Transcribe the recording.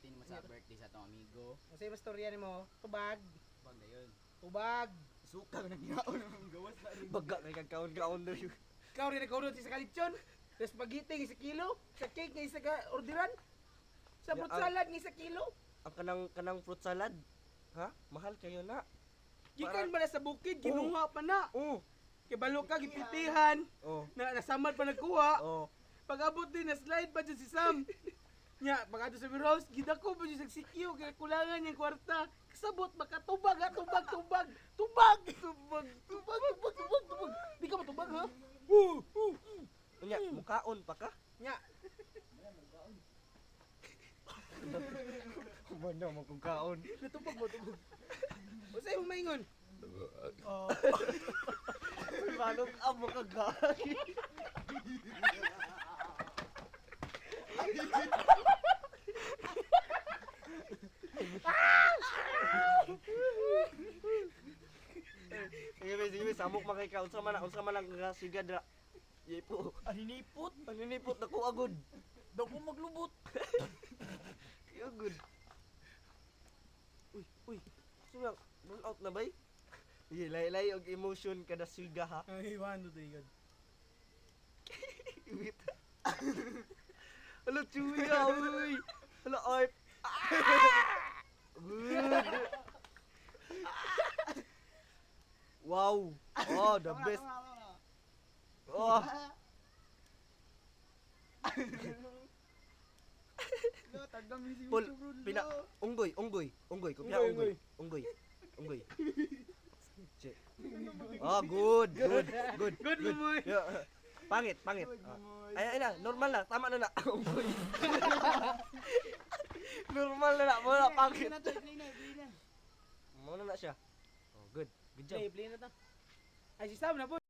bati mo sa birthday sa tong amigo. Kasi yung storya ni mo, tubag. Bag na yun. Tubag. Suka na niyaon ang gawas na rin. Baga kay kagkaon-kaon na yun. Ikaw rin nagkaunod sa kalitsyon. Sa spaghetti ng 1 kilo. Sa cake ng 1 orderan. Sa fruit salad ng 1 kilo. Ang kanang fruit salad. Ha? Mahal kayo na. Gikan ba na sa bukid, kinuha pa na. Oh. Kay balo ka, gipitihan. Oh. Na nasamad pa nagkuha. Oh. Pag-abot din, na-slide pa dyan si Sam. Nya, pag ato sa warehouse, gidako pa dyan sa CQ, kaya kulangan niyang kwarta. Kasabot, makatubag ha, tubag. Di ka matubag ha? Unya, mukaon pa ka? Nya, Kumanda mo kung kaon. natubag mo, tubag. O sa'yo mong maingon? Manong amo ka gagi. Sige, samok makay ka. Unsa man ang sigad ra. Yepo. Aninipot. Paninipot na ko agod. Daw ko maglubot. Agod. Uy. Sino roll out na bay? Sige, lay og emotion kada siga ha. Ay, 1, 2, 3, God. Wait. Hello, Chuya, uy. Hello, Art. Good. Wow. Oh, the best. Oh. Pul, unggoy. Kopya unggoy. Che. Oh, good. Good, Mamoy. Yeah. Pangit. Ay na, normal na. Tama na. Unggoy. Normal na. Wala pangit. Muna na siya. Oh, good. Good job. Play na to. Ay, si Sam na po.